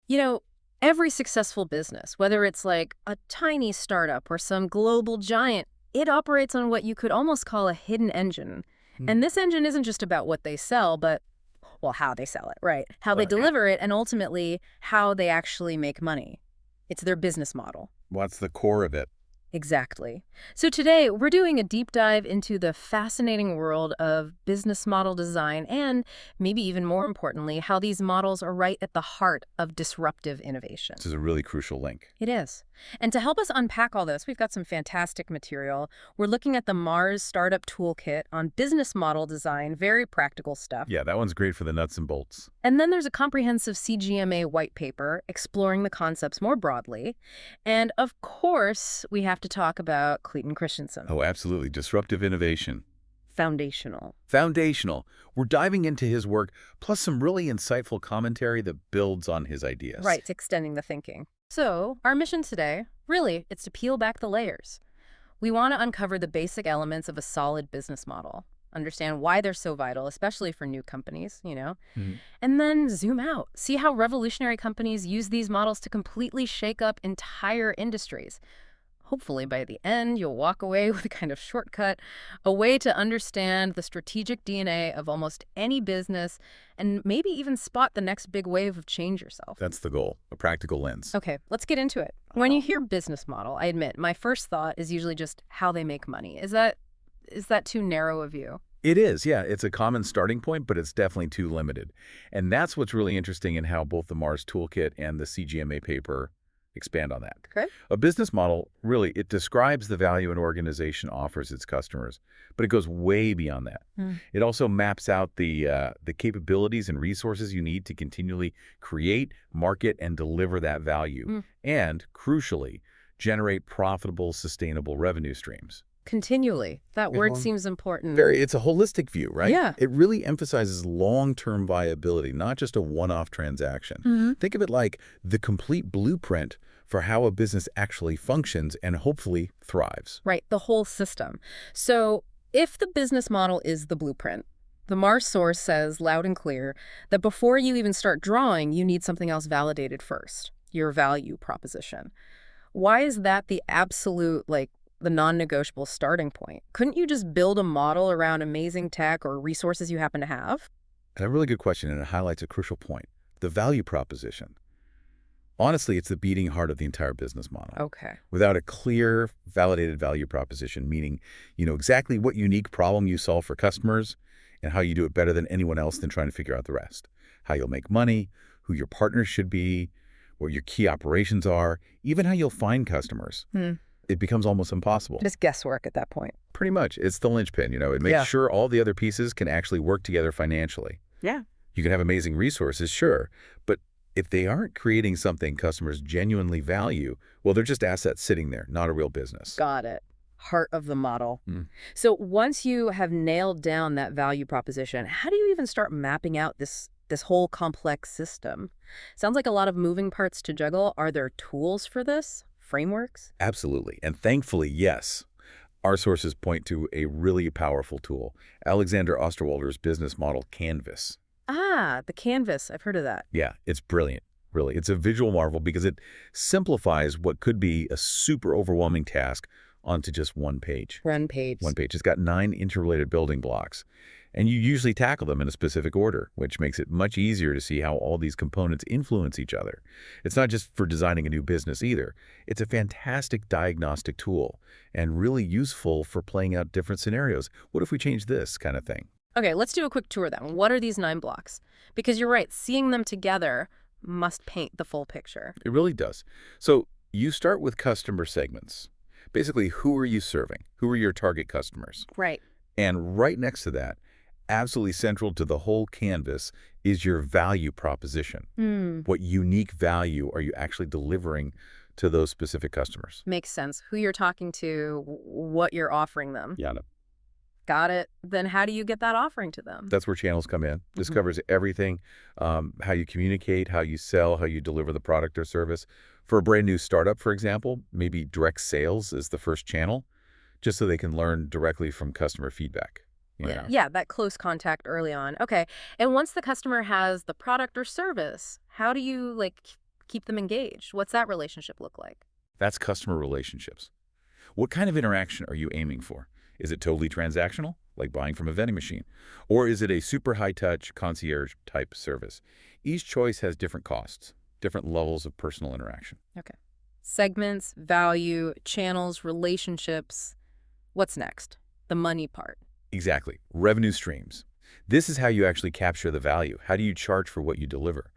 You know, every successful business, whether it's like a tiny startup or some global giant, it operates on what you could almost call a hidden engine. Hmm. And this engine isn't just about what they sell, but, well, how they sell it, right? How they Well, yeah. deliver it, and ultimately how they actually make money. It's their business model. What's the core of it? Exactly. So today, we're doing a deep dive into the fascinating world of business model design and, maybe even more importantly, how these models are right at the heart of disruptive innovation. This is a really crucial link. It is. And to help us unpack all this, we've got some fantastic material. We're looking at the Mars Startup Toolkit on business model design, very practical stuff. Yeah, that one's great for the nuts and bolts. And then there's a comprehensive CGMA white paper exploring the concepts more broadly. And of course, we have to talk about Clayton Christensen. Oh, absolutely. Disruptive innovation. Foundational. Foundational. We're diving into his work, plus some really insightful commentary that builds on his ideas. Right, it's extending the thinking. So, our mission today, really, it's to peel back the layers. We want to uncover the basic elements of a solid business model, understand why they're so vital, especially for new companies, Mhm. and then zoom out, see how revolutionary companies use these models to completely shake up entire industries. Hopefully, by the end, you'll walk away with a kind of shortcut, a way to understand the strategic DNA of almost any business, and maybe even spot the next big wave of change yourself. That's the goal, a practical lens. Okay, let's get into it. When you hear business model, I admit, my first thought is usually just how they make money. Is that too narrow a view? It is, yeah. It's a common starting point, but it's definitely too limited. And that's what's really interesting in how both the Mars Toolkit and the CGMA paper expand on that. Okay. A business model, really, it describes the value an organization offers its customers, but it goes way beyond that. Hmm. It also maps out the capabilities and resources you need to continually create, market, and deliver that value. Mm. And, crucially, generate profitable, sustainable revenue streams. Continually. That word Well, seems important. It's a holistic view, right? Yeah. It really emphasizes long-term viability, not just a one-off transaction. Mhm. Think of it like the complete blueprint for how a business actually functions and hopefully thrives. Right, the whole system. So if the business model is the blueprint, the Mars source says loud and clear that before you even start drawing, you need something else validated first, your value proposition. Why is that the absolute, like, the non-negotiable starting point? Couldn't you just build a model around amazing tech or resources you happen to have? And a really good question, and it highlights a crucial point. The value proposition. Honestly, it's the beating heart of the entire business model. Okay. Without a clear, validated value proposition, meaning you know exactly what unique problem you solve for customers and how you do it better than anyone else, than trying to figure out the rest. How you'll make money, who your partners should be, what your key operations are, even how you'll find customers. It becomes almost impossible. Just guesswork at that point. Pretty much. It's the linchpin, you know. It makes Yeah. sure all the other pieces can actually work together financially. Yeah. You can have amazing resources, sure, but if they aren't creating something customers genuinely value, well, they're just assets sitting there, not a real business. Got it. Heart of the model. Mm. So once you have nailed down that value proposition, how do you even start mapping out this whole complex system? Sounds like a lot of moving parts to juggle. Are there tools for this? Frameworks? Absolutely. And thankfully, yes. Our sources point to a really powerful tool, Alexander Osterwalder's business model Canvas. Ah, the canvas. I've heard of that. Yeah, it's brilliant, really. It's a visual marvel because it simplifies what could be a super overwhelming task onto just one page. Run page. One page. It's got 9 interrelated building blocks, and you usually tackle them in a specific order, which makes it much easier to see how all these components influence each other. It's not just for designing a new business either. It's a fantastic diagnostic tool and really useful for playing out different scenarios. What if we change this kind of thing? Okay, let's do a quick tour then. What are these 9 blocks? Because you're right, seeing them together must paint the full picture. It really does. So you start with customer segments. Basically, who are you serving? Who are your target customers? Right. And right next to that, absolutely central to the whole canvas, is your value proposition. What unique value are you actually delivering to those specific customers? Makes sense. Who you're talking to, what you're offering them. Yeah, Got it. Then how do you get that offering to them? that's where channels come in. This covers everything, how you communicate, how you sell, how you deliver the product or service. For a brand new startup, for example, maybe direct sales is the first channel, just so they can learn directly from customer feedback. You know? Yeah, that close contact early on. Okay. And once the customer has the product or service, how do you keep them engaged? What's that relationship look like? That's customer relationships. What kind of interaction are you aiming for? Is it totally transactional, like buying from a vending machine? Or is it a super high-touch, concierge-type service? Each choice has different costs, different levels of personal interaction. Okay. Segments, value, channels, relationships. What's next? The money part. Exactly. Revenue streams. This is how you actually capture the value. How do you charge for what you deliver?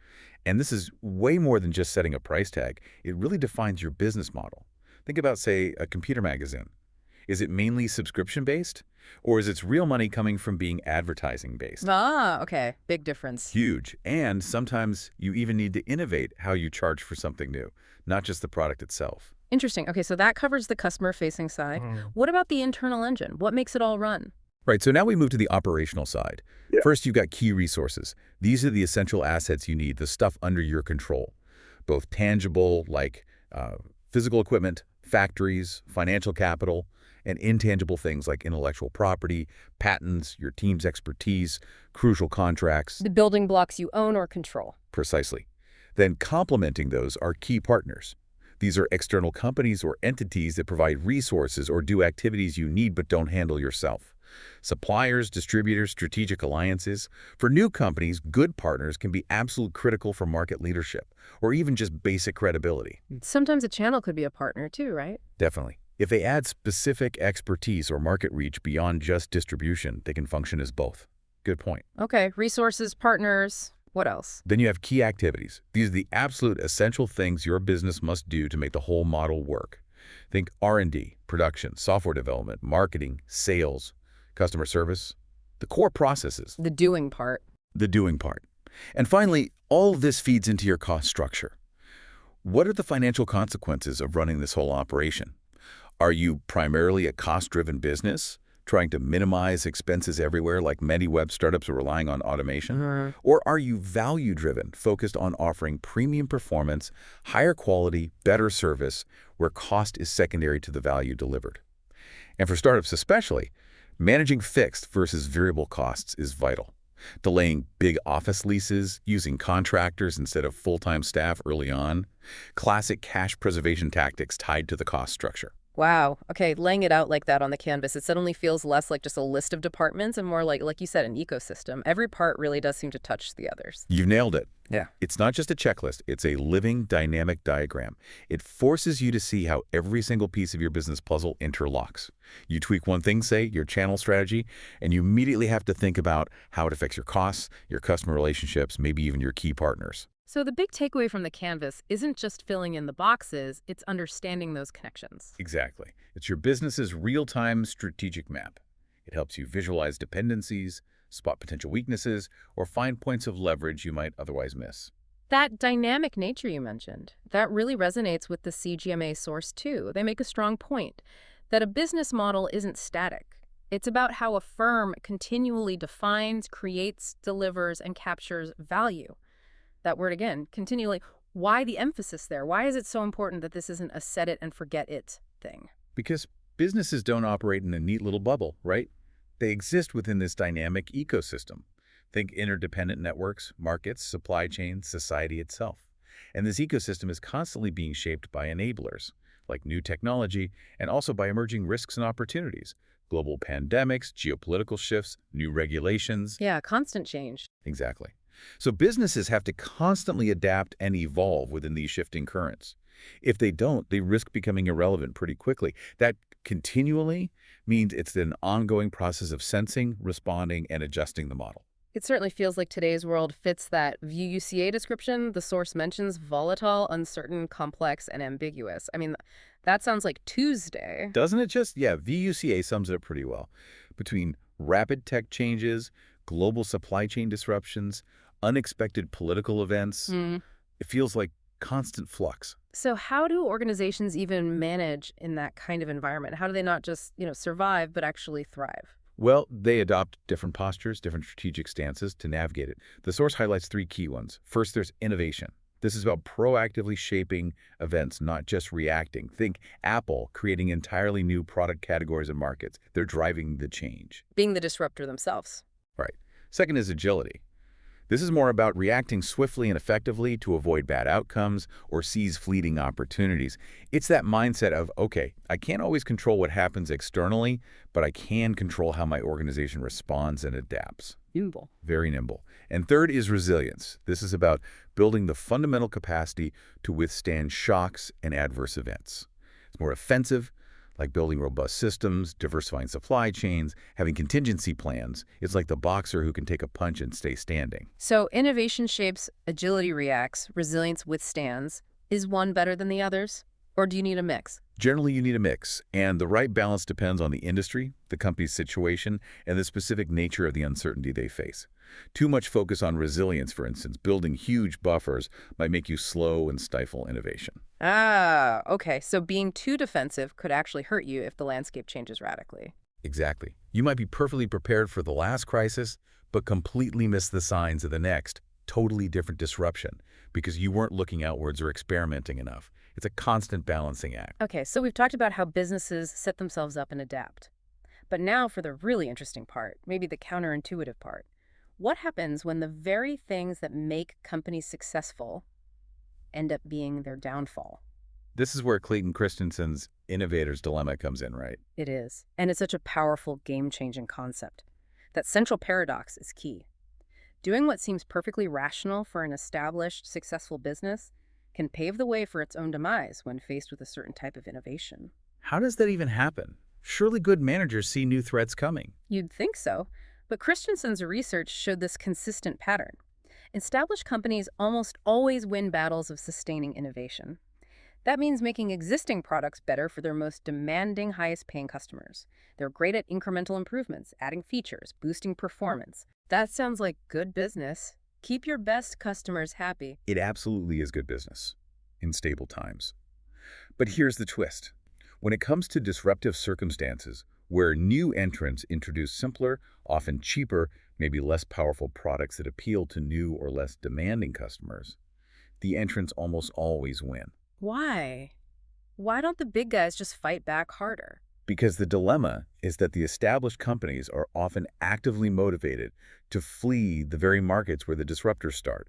And this is way more than just setting a price tag. It really defines your business model. Think about, say, a computer magazine. Is it mainly subscription-based? Or is its real money coming from being advertising-based? Ah, okay. Big difference. Huge. And sometimes you even need to innovate how you charge for something new, not just the product itself. Interesting. Okay, so that covers the customer-facing side. What about the internal engine? What makes it all run? Right, so now we move to the operational side. Yeah. First, you've got key resources. These are the essential assets you need, the stuff under your control, both tangible, like physical equipment, factories, financial capital, and intangible things like intellectual property, patents, your team's expertise, crucial contracts. The building blocks you own or control. Precisely. Then complementing those are key partners. These are external companies or entities that provide resources or do activities you need but don't handle yourself. Suppliers, distributors, strategic alliances. For new companies, good partners can be absolutely critical for market leadership or even just basic credibility. Sometimes a channel could be a partner too, right? Definitely. If they add specific expertise or market reach beyond just distribution, they can function as both. Good point. Okay, resources, partners. What else? Then you have key activities. These are the absolute essential things your business must do to make the whole model work. Think R&D, production, software development, marketing, sales, customer service, the core processes. The doing part. The doing part. And finally, all of this feeds into your cost structure. What are the financial consequences of running this whole operation? Are you primarily a cost-driven business, trying to minimize expenses everywhere like many web startups are relying on automation? Or are you value-driven, focused on offering premium performance, higher quality, better service, where cost is secondary to the value delivered? And for startups especially, managing fixed versus variable costs is vital. Delaying big office leases, using contractors instead of full-time staff early on, classic cash preservation tactics tied to the cost structure. Wow. Okay, laying it out like that on the canvas, it suddenly feels less like just a list of departments and more like you said, an ecosystem. Every part really does seem to touch the others. You've nailed it. Yeah. It's not just a checklist, it's a living, dynamic diagram. It forces you to see how every single piece of your business puzzle interlocks. You tweak one thing, say, your channel strategy, and you immediately have to think about how it affects your costs, your customer relationships, maybe even your key partners. So the big takeaway from the canvas isn't just filling in the boxes, it's understanding those connections. Exactly. It's your business's real-time strategic map. It helps you visualize dependencies, spot potential weaknesses, or find points of leverage you might otherwise miss. That dynamic nature you mentioned, that really resonates with the CGMA source too. They make a strong point that a business model isn't static. It's about how a firm continually defines, creates, delivers, and captures value. That word again, continually. Why the emphasis there? Why is it so important that this isn't a set it and forget it thing? Because businesses don't operate in a neat little bubble, right? They exist within this dynamic ecosystem. Think interdependent networks, markets, supply chains, society itself. And this ecosystem is constantly being shaped by enablers, like new technology, and also by emerging risks and opportunities. Global pandemics, geopolitical shifts, new regulations. Yeah, constant change. Exactly. So businesses have to constantly adapt and evolve within these shifting currents. If they don't, they risk becoming irrelevant pretty quickly. That continually means it's an ongoing process of sensing, responding, and adjusting the model. It certainly feels like today's world fits that VUCA description. The source mentions volatile, uncertain, complex, and ambiguous. I mean, that sounds like Tuesday. Doesn't it just? Yeah, VUCA sums it up pretty well. Between rapid tech changes, global supply chain disruptions, unexpected political events, it feels like constant flux. So how do organizations even manage in that kind of environment? How do they not just, survive, but actually thrive? Well, they adopt different postures, different strategic stances to navigate it. The source highlights three key ones. First, there's innovation. This is about proactively shaping events, not just reacting. Think Apple creating entirely new product categories and markets. They're driving the change. Being the disruptor themselves. Right. Second is agility. This is more about reacting swiftly and effectively to avoid bad outcomes or seize fleeting opportunities. It's that mindset of, okay, I can't always control what happens externally, but I can control how my organization responds and adapts. Nimble. Very nimble. And third is resilience. This is about building the fundamental capacity to withstand shocks and adverse events. It's more offensive, like building robust systems, diversifying supply chains, having contingency plans. It's like the boxer who can take a punch and stay standing. So innovation shapes, agility reacts, resilience withstands. Is one better than the others? Or do you need a mix? Generally, you need a mix, and the right balance depends on the industry, the company's situation, and the specific nature of the uncertainty they face. Too much focus on resilience, for instance, building huge buffers, might make you slow and stifle innovation. Ah, okay. So being too defensive could actually hurt you if the landscape changes radically. Exactly. You might be perfectly prepared for the last crisis, but completely miss the signs of the next, totally different disruption, because you weren't looking outwards or experimenting enough. It's a constant balancing act. Okay, so we've talked about how businesses set themselves up and adapt. But now for the really interesting part, maybe the counterintuitive part. What happens when the very things that make companies successful end up being their downfall? This is where Clayton Christensen's innovator's dilemma comes in, right? It is. And it's such a powerful, game-changing concept. That central paradox is key. Doing what seems perfectly rational for an established, successful business can pave the way for its own demise when faced with a certain type of innovation. How does that even happen? Surely good managers see new threats coming. You'd think so, but Christensen's research showed this consistent pattern. Established companies almost always win battles of sustaining innovation. That means making existing products better for their most demanding, highest-paying customers. They're great at incremental improvements, adding features, boosting performance. That sounds like good business. Keep your best customers happy. It absolutely is good business in stable times. But here's the twist. When it comes to disruptive circumstances, where new entrants introduce simpler, often cheaper, maybe less powerful products that appeal to new or less demanding customers, the entrants almost always win. Why? Why don't the big guys just fight back harder? Because the dilemma is that the established companies are often actively motivated to flee the very markets where the disruptors start.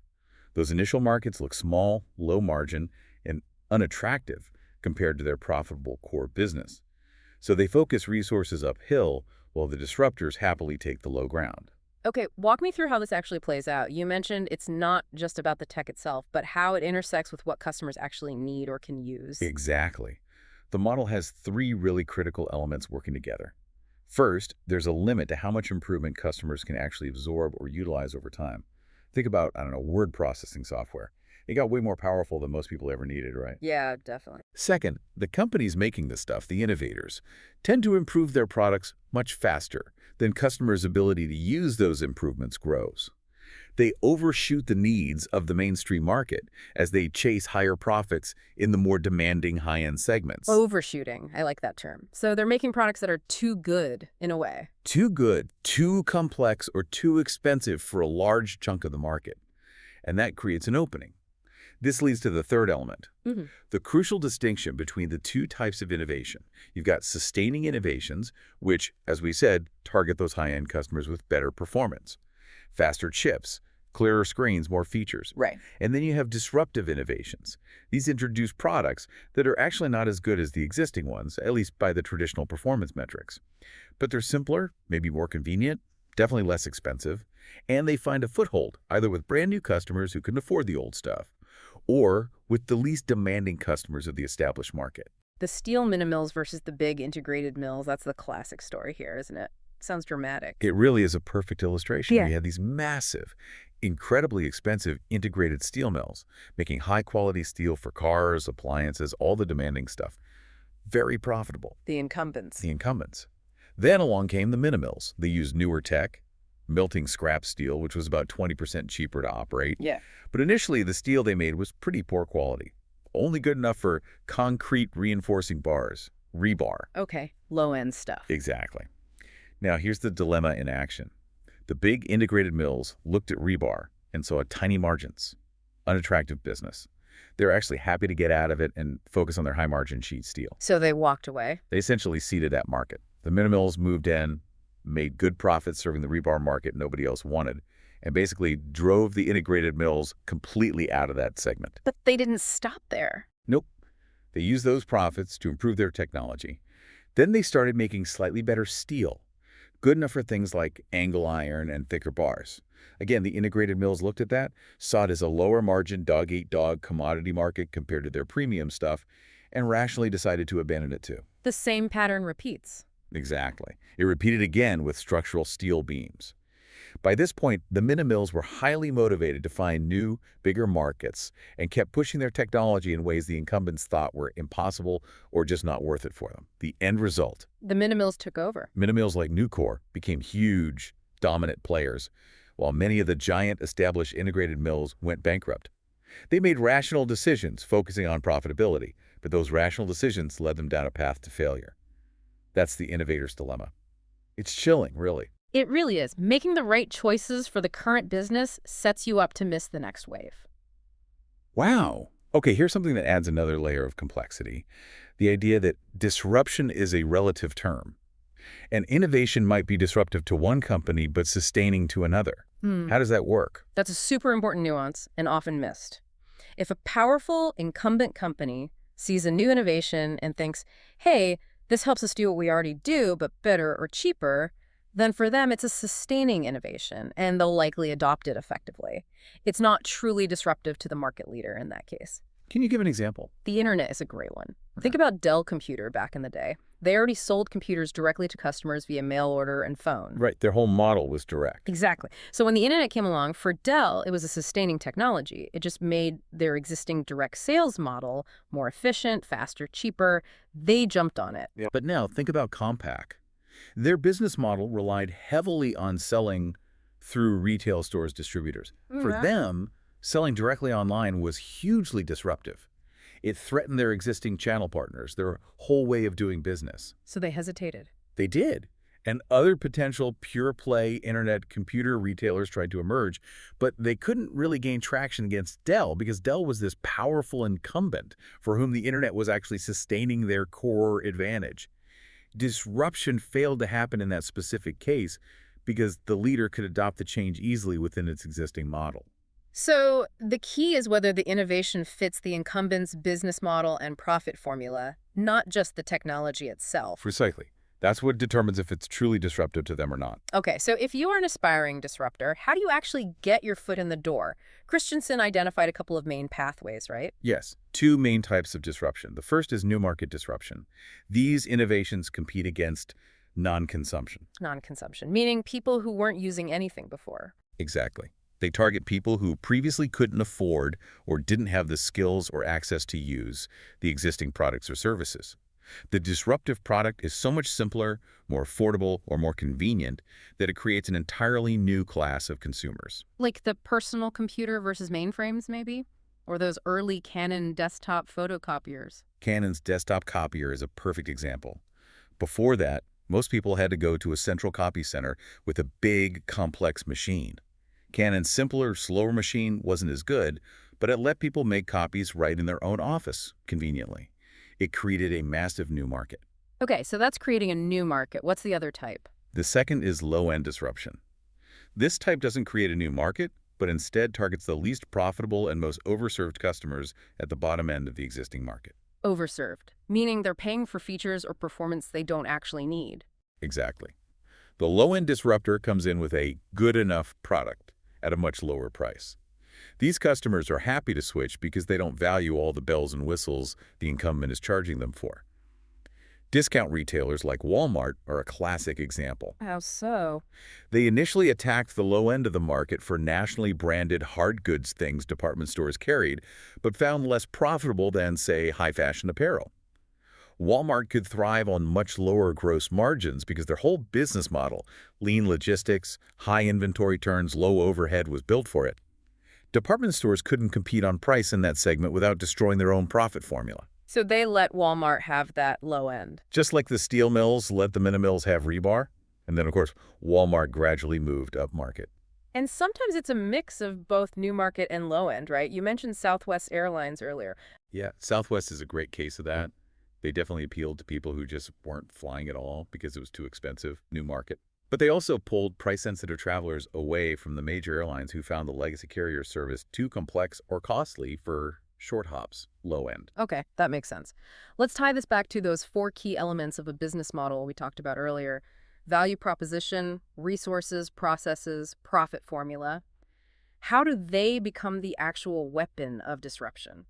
Those initial markets look small, low margin, and unattractive compared to their profitable core business. So they focus resources uphill while the disruptors happily take the low ground. Okay, walk me through how this actually plays out. You mentioned it's not just about the tech itself, but how it intersects with what customers actually need or can use. Exactly. The model has three really critical elements working together. First, there's a limit to how much improvement customers can actually absorb or utilize over time. Think about, I don't know, word processing software. It got way more powerful than most people ever needed, right? Yeah, definitely. Second, the companies making this stuff, the innovators, tend to improve their products much faster than customers' ability to use those improvements grows. They overshoot the needs of the mainstream market as they chase higher profits in the more demanding high-end segments. Overshooting. I like that term. So they're making products that are too good, in a way. Too good, too complex, or too expensive for a large chunk of the market. And that creates an opening. This leads to the third element, the crucial distinction between the two types of innovation. You've got sustaining innovations, which, as we said, target those high-end customers with better performance. Faster chips, clearer screens, more features. Right. And then you have disruptive innovations. These introduce products that are actually not as good as the existing ones, at least by the traditional performance metrics. But they're simpler, maybe more convenient, definitely less expensive, and they find a foothold, either with brand new customers who can afford the old stuff, or with the least demanding customers of the established market. The steel mini-mills versus the big integrated mills, that's the classic story here, isn't it? Sounds dramatic. It really is a perfect illustration. Yeah. You have these massive, incredibly expensive integrated steel mills, making high-quality steel for cars, appliances, all the demanding stuff. Very profitable. The incumbents. The incumbents. Then along came the mini-mills. They used newer tech, melting scrap steel, which was about 20% cheaper to operate. Yeah. But initially, the steel they made was pretty poor quality, only good enough for concrete reinforcing bars, rebar. Okay, low-end stuff. Exactly. Now, here's the dilemma in action. The big integrated mills looked at rebar and saw tiny margins, unattractive business. They're actually happy to get out of it and focus on their high-margin sheet steel. So they walked away. They essentially ceded that market. The mini mills moved in, made good profits serving the rebar market nobody else wanted, and basically drove the integrated mills completely out of that segment. But they didn't stop there. Nope. They used those profits to improve their technology. Then they started making slightly better steel, good enough for things like angle iron and thicker bars. Again, the integrated mills looked at that, saw it as a lower margin dog-eat-dog commodity market compared to their premium stuff, and rationally decided to abandon it too. The same pattern repeats. Exactly. It repeated again with structural steel beams. By this point, the Minimills were highly motivated to find new, bigger markets and kept pushing their technology in ways the incumbents thought were impossible or just not worth it for them. The end result, The Minimills took over. Minimills like Nucor became huge, dominant players, while many of the giant established integrated mills went bankrupt. They made rational decisions focusing on profitability, but those rational decisions led them down a path to failure. That's the innovator's dilemma. It's chilling, really. It really is. Making the right choices for the current business sets you up to miss the next wave. Wow. Okay, here's something that adds another layer of complexity. The idea that disruption is a relative term. And innovation might be disruptive to one company but sustaining to another. How does that work? That's a super important nuance and often missed. If a powerful incumbent company sees a new innovation and thinks, hey, this helps us do what we already do, but better or cheaper, then for them it's a sustaining innovation, and they'll likely adopt it effectively. It's not truly disruptive to the market leader in that case. Can you give an example? The internet is a great one. Think about Dell Computer back in the day. They already sold computers directly to customers via mail order and phone. Right, their whole model was direct. Exactly. So when the internet came along, for Dell, it was a sustaining technology. It just made their existing direct sales model more efficient, faster, cheaper. They jumped on it. Yeah. But now, think about Compaq. Their business model relied heavily on selling through retail stores' distributors. For them, selling directly online was hugely disruptive. It threatened their existing channel partners, their whole way of doing business. So they hesitated. They did. And other potential pure-play internet computer retailers tried to emerge, but they couldn't really gain traction against Dell because Dell was this powerful incumbent for whom the internet was actually sustaining their core advantage. Disruption failed to happen in that specific case because the leader could adopt the change easily within its existing model. So the key is whether the innovation fits the incumbent's business model and profit formula, not just the technology itself. Precisely. That's what determines if it's truly disruptive to them or not. Okay, so if you are an aspiring disruptor, how do you actually get your foot in the door? Christensen identified a couple of main pathways, right? Yes, two main types of disruption. The first is new market disruption. These innovations compete against non-consumption. Non-consumption, meaning people who weren't using anything before. Exactly. They target people who previously couldn't afford or didn't have the skills or access to use the existing products or services. The disruptive product is so much simpler, more affordable, or more convenient that it creates an entirely new class of consumers. Like the personal computer versus mainframes, maybe? Or those early Canon desktop photocopiers. Canon's desktop copier is a perfect example. Before that, most people had to go to a central copy center with a big, complex machine. Canon's simpler, slower machine wasn't as good, but it let people make copies right in their own office, conveniently. It created a massive new market. Okay, so that's creating a new market. What's the other type? The second is low-end disruption. This type doesn't create a new market, but instead targets the least profitable and most overserved customers at the bottom end of the existing market. Overserved, meaning they're paying for features or performance they don't actually need. Exactly. The low-end disruptor comes in with a good enough product at a much lower price. These customers are happy to switch because they don't value all the bells and whistles the incumbent is charging them for. Discount retailers like Walmart are a classic example. How so? They initially attacked the low end of the market for nationally branded hard goods things department stores carried, but found less profitable than, say, high-fashion apparel. Walmart could thrive on much lower gross margins because their whole business model, lean logistics, high inventory turns, low overhead, was built for it. Department stores couldn't compete on price in that segment without destroying their own profit formula. So they let Walmart have that low end. Just like the steel mills let the Minimills have rebar, and then, of course, Walmart gradually moved up market. And sometimes it's a mix of both new market and low end, right? You mentioned Southwest Airlines earlier. Yeah, Southwest is a great case of that. They definitely appealed to people who just weren't flying at all because it was too expensive. New market. But they also pulled price-sensitive travelers away from the major airlines who found the legacy carrier service too complex or costly for short hops, low end. Okay, that makes sense. Let's tie this back to those four key elements of a business model we talked about earlier: value proposition, resources, processes, profit formula. How do they become the actual weapon of disruption?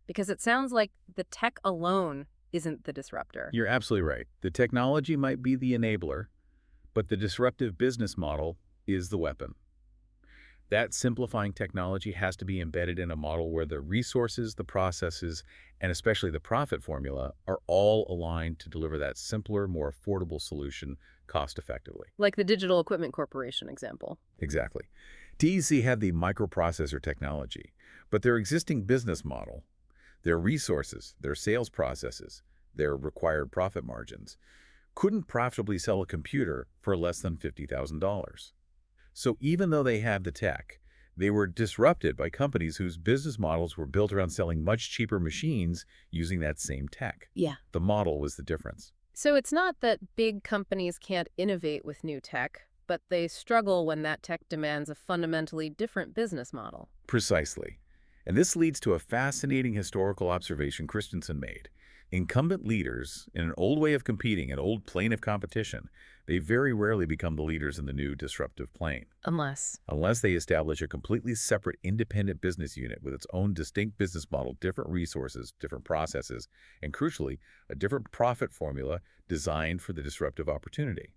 Because it sounds like the tech alone isn't the disruptor. You're absolutely right. The technology might be the enabler, but the disruptive business model is the weapon. That simplifying technology has to be embedded in a model where the resources, the processes, and especially the profit formula are all aligned to deliver that simpler, more affordable solution cost effectively. Like the Digital Equipment Corporation example. Exactly. DEC had the microprocessor technology, but their existing business model, their resources, their sales processes, their required profit margins, couldn't profitably sell a computer for less than $50,000. So even though they have the tech, they were disrupted by companies whose business models were built around selling much cheaper machines using that same tech. Yeah. The model was the difference. So it's not that big companies can't innovate with new tech, but they struggle when that tech demands a fundamentally different business model. Precisely. And this leads to a fascinating historical observation Christensen made. Incumbent leaders, in an old way of competing, an old plane of competition, they very rarely become the leaders in the new disruptive plane. Unless they establish a completely separate independent business unit with its own distinct business model, different resources, different processes, and crucially, a different profit formula designed for the disruptive opportunity.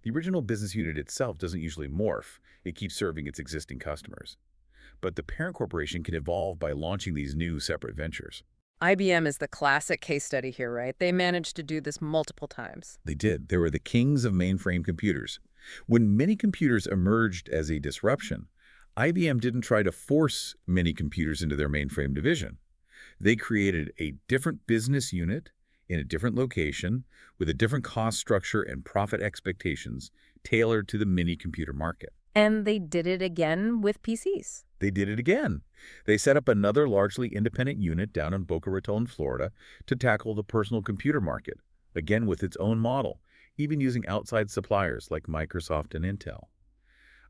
The original business unit itself doesn't usually morph. It keeps serving its existing customers. But the parent corporation can evolve by launching these new separate ventures. IBM is the classic case study here, right? They managed to do this multiple times. They did. They were the kings of mainframe computers. When mini computers emerged as a disruption, IBM didn't try to force mini computers into their mainframe division. They created a different business unit in a different location with a different cost structure and profit expectations tailored to the mini computer market. And they did it again with PCs. They did it again. They set up another largely independent unit down in Boca Raton, Florida, to tackle the personal computer market, again with its own model, even using outside suppliers like Microsoft and Intel.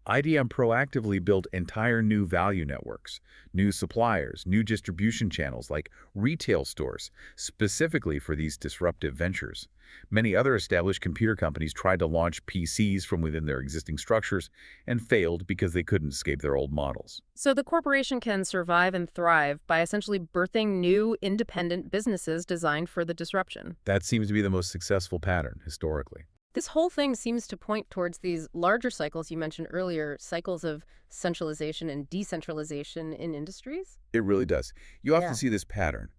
IBM proactively built entire new value networks, new suppliers, new distribution channels like retail stores, specifically for these disruptive ventures. Many other established computer companies tried to launch PCs from within their existing structures and failed because they couldn't escape their old models. So the corporation can survive and thrive by essentially birthing new independent businesses designed for the disruption. That seems to be the most successful pattern historically. This whole thing seems to point towards these larger cycles you mentioned earlier, cycles of centralization and decentralization in industries. It really does. You often Yeah. see this pattern.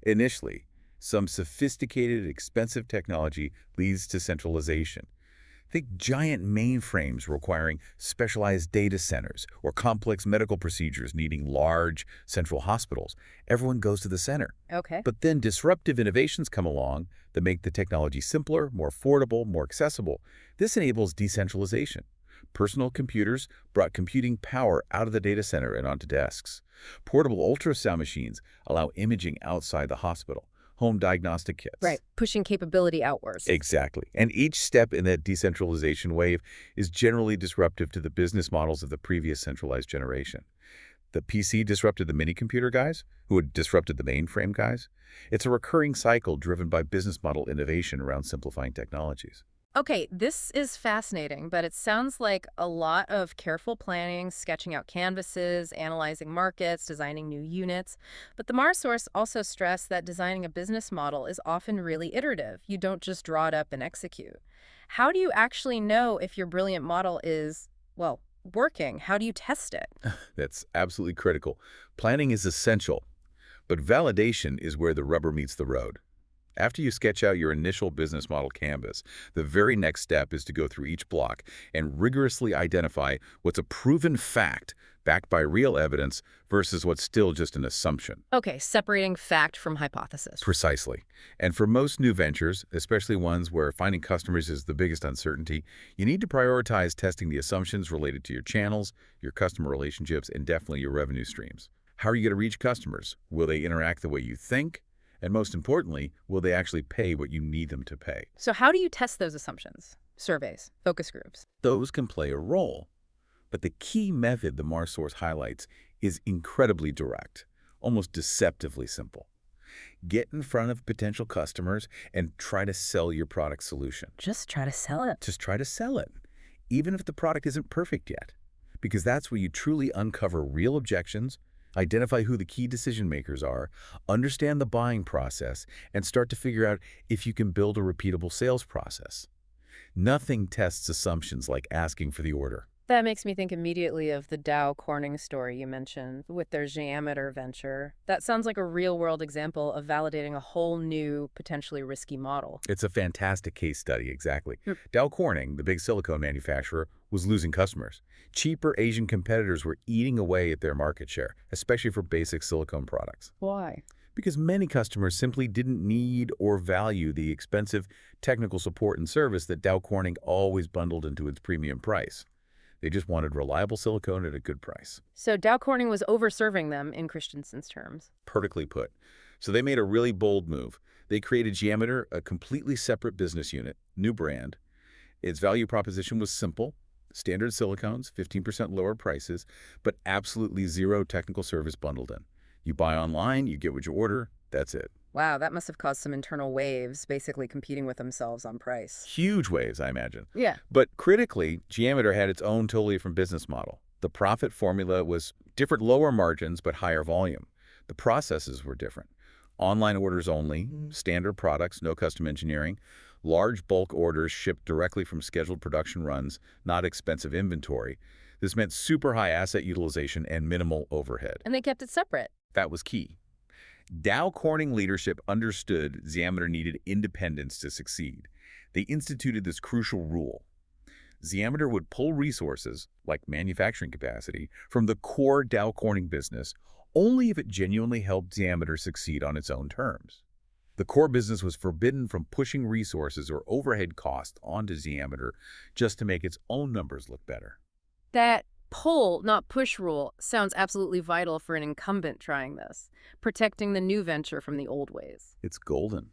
Initially, some sophisticated, expensive technology leads to centralization. Think giant mainframes requiring specialized data centers or complex medical procedures needing large central hospitals. Everyone goes to the center. Okay. But then disruptive innovations come along that make the technology simpler, more affordable, more accessible. This enables decentralization. Personal computers brought computing power out of the data center and onto desks. Portable ultrasound machines allow imaging outside the hospital. Home diagnostic kits. Right, pushing capability outwards. Exactly. And each step in that decentralization wave is generally disruptive to the business models of the previous centralized generation. The PC disrupted the mini-computer guys, who had disrupted the mainframe guys. It's a recurring cycle driven by business model innovation around simplifying technologies. Okay, this is fascinating, but it sounds like a lot of careful planning, sketching out canvases, analyzing markets, designing new units. But the Mars source also stressed that designing a business model is often really iterative. You don't just draw it up and execute. How do you actually know if your brilliant model is, well, working? How do you test it? That's absolutely critical. Planning is essential, but validation is where the rubber meets the road. After you sketch out your initial business model canvas, the very next step is to go through each block and rigorously identify what's a proven fact backed by real evidence versus what's still just an assumption. Okay, separating fact from hypothesis. Precisely. And for most new ventures, especially ones where finding customers is the biggest uncertainty, you need to prioritize testing the assumptions related to your channels, your customer relationships, and definitely your revenue streams. How are you going to reach customers? Will they interact the way you think? And most importantly, will they actually pay what you need them to pay? So how do you test those assumptions? Surveys, focus groups. Those can play a role. But the key method the Mars source highlights is incredibly direct, almost deceptively simple. Get in front of potential customers and try to sell your product solution. Just try to sell it. Just try to sell it, even if the product isn't perfect yet. Because that's where you truly uncover real objections, identify who the key decision makers are, understand the buying process, and start to figure out if you can build a repeatable sales process. Nothing tests assumptions like asking for the order. That makes me think immediately of the Dow Corning story you mentioned with their Geometer venture. That sounds like a real-world example of validating a whole new, potentially risky model. It's a fantastic case study, exactly. Hmm. Dow Corning, the big silicone manufacturer, was losing customers. Cheaper Asian competitors were eating away at their market share, especially for basic silicone products. Why? Because many customers simply didn't need or value the expensive technical support and service that Dow Corning always bundled into its premium price. They just wanted reliable silicone at a good price. So Dow Corning was overserving them in Christensen's terms. Perfectly put. So they made a really bold move. They created Geometer, a completely separate business unit, new brand. Its value proposition was simple. Standard silicones, 15% lower prices, but absolutely zero technical service bundled in. You buy online, you get what you order, that's it. Wow, that must have caused some internal waves, basically competing with themselves on price. Huge waves, I imagine. Yeah. But critically, Geometer had its own totally different business model. The profit formula was different, lower margins, but higher volume. The processes were different. Online orders only, standard products, no custom engineering, large bulk orders shipped directly from scheduled production runs, not expensive inventory. This meant super high asset utilization and minimal overhead. And they kept it separate. That was key. Dow Corning leadership understood Geometer needed independence to succeed. They instituted this crucial rule. Geometer would pull resources, like manufacturing capacity, from the core Dow Corning business only if it genuinely helped Geometer succeed on its own terms. The core business was forbidden from pushing resources or overhead costs onto Geometer just to make its own numbers look better. That pull, not push rule sounds absolutely vital for an incumbent trying this, protecting the new venture from the old ways. It's golden.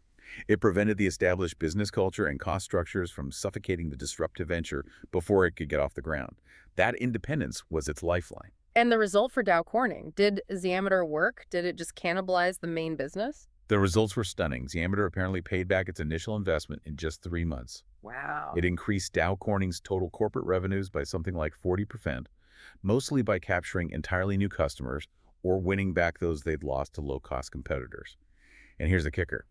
It prevented the established business culture and cost structures from suffocating the disruptive venture before it could get off the ground. That independence was its lifeline. And the result for Dow Corning, did Xameter work? Did it just cannibalize the main business? The results were stunning. Xameter apparently paid back its initial investment in just 3 months. Wow. It increased Dow Corning's total corporate revenues by something like 40%, mostly by capturing entirely new customers or winning back those they'd lost to low-cost competitors. And here's the kicker.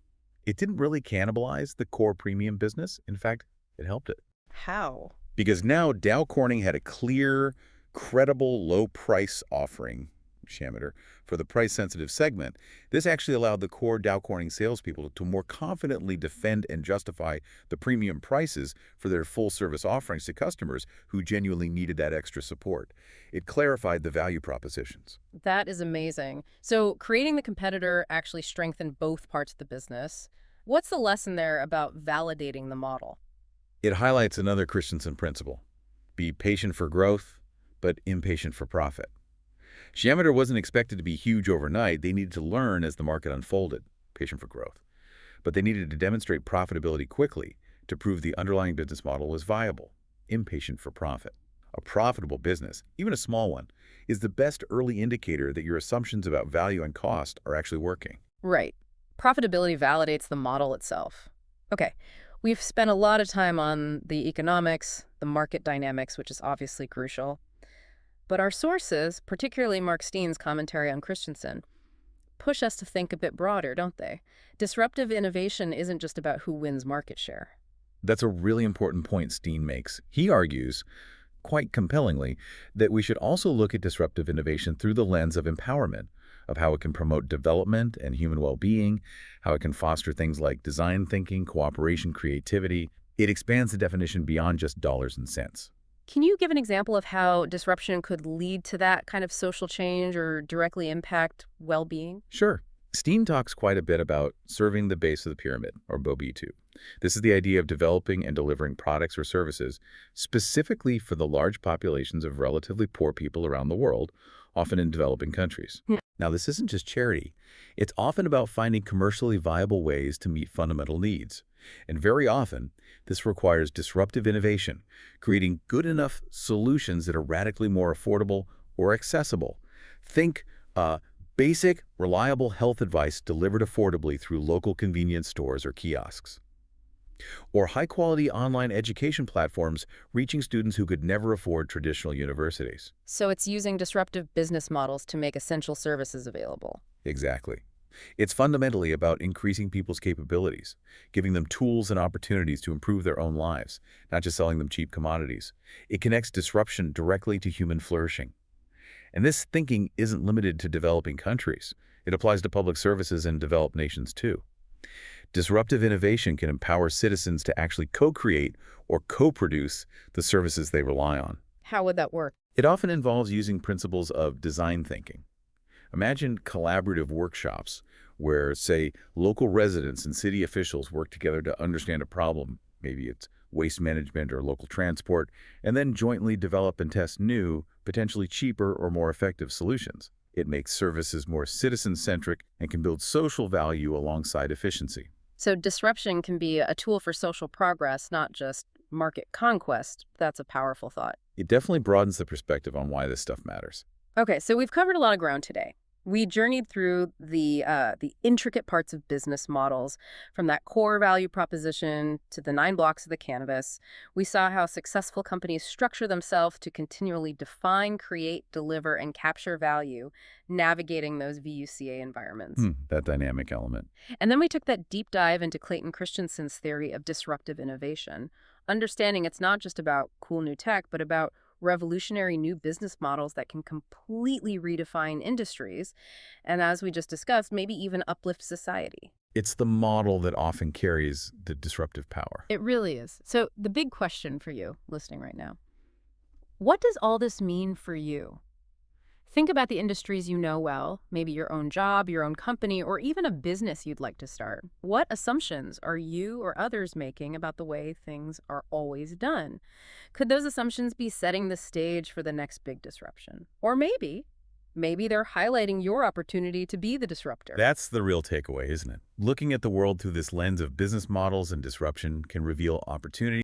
It didn't really cannibalize the core premium business. In fact, it helped it. How? Because now Dow Corning had a clear, credible, low-price offering, Geometer, for the price-sensitive segment. This actually allowed the core Dow Corning salespeople to more confidently defend and justify the premium prices for their full-service offerings to customers who genuinely needed that extra support. It clarified the value propositions. That is amazing. So creating the competitor actually strengthened both parts of the business. What's the lesson there about validating the model? It highlights another Christensen principle. Be patient for growth, but impatient for profit. Geometer wasn't expected to be huge overnight. They needed to learn as the market unfolded, patient for growth. But they needed to demonstrate profitability quickly to prove the underlying business model was viable, impatient for profit. A profitable business, even a small one, is the best early indicator that your assumptions about value and cost are actually working. Right. Profitability validates the model itself. Okay, we've spent a lot of time on the economics, the market dynamics, which is obviously crucial. But our sources, particularly Mark Steen's commentary on Christensen, push us to think a bit broader, don't they? Disruptive innovation isn't just about who wins market share. That's a really important point Steen makes. He argues, quite compellingly, that we should also look at disruptive innovation through the lens of empowerment, of how it can promote development and human well-being, how it can foster things like design thinking, cooperation, creativity. It expands the definition beyond just dollars and cents. Can you give an example of how disruption could lead to that kind of social change or directly impact well-being? Sure. Steen talks quite a bit about serving the base of the pyramid, or BOB2. This is the idea of developing and delivering products or services specifically for the large populations of relatively poor people around the world, often in developing countries. Hmm. Now, this isn't just charity. It's often about finding commercially viable ways to meet fundamental needs. And very often, this requires disruptive innovation, creating good enough solutions that are radically more affordable or accessible. Think basic, reliable health advice delivered affordably through local convenience stores or kiosks. Or high-quality online education platforms reaching students who could never afford traditional universities. So it's using disruptive business models to make essential services available. Exactly. It's fundamentally about increasing people's capabilities, giving them tools and opportunities to improve their own lives, not just selling them cheap commodities. It connects disruption directly to human flourishing. And this thinking isn't limited to developing countries. It applies to public services in developed nations too. Disruptive innovation can empower citizens to actually co-create or co-produce the services they rely on. How would that work? It often involves using principles of design thinking. Imagine collaborative workshops where, say, local residents and city officials work together to understand a problem, maybe it's waste management or local transport, and then jointly develop and test new, potentially cheaper or more effective solutions. It makes services more citizen-centric and can build social value alongside efficiency. So disruption can be a tool for social progress, not just market conquest. That's a powerful thought. It definitely broadens the perspective on why this stuff matters. Okay, so we've covered a lot of ground today. We journeyed through the intricate parts of business models, from that core value proposition to the 9 blocks of the canvas. We saw how successful companies structure themselves to continually define, create, deliver, and capture value, navigating those VUCA environments. That dynamic element. And then we took that deep dive into Clayton Christensen's theory of disruptive innovation, understanding it's not just about cool new tech, but about revolutionary new business models that can completely redefine industries, and as we just discussed, maybe even uplift society. It's the model that often carries the disruptive power. It really is. So the big question for you listening right now, what does all this mean for you? Think about the industries you know well, maybe your own job, your own company, or even a business you'd like to start. What assumptions are you or others making about the way things are always done? Could those assumptions be setting the stage for the next big disruption? Or maybe they're highlighting your opportunity to be the disruptor. That's the real takeaway, isn't it? Looking at the world through this lens of business models and disruption can reveal opportunity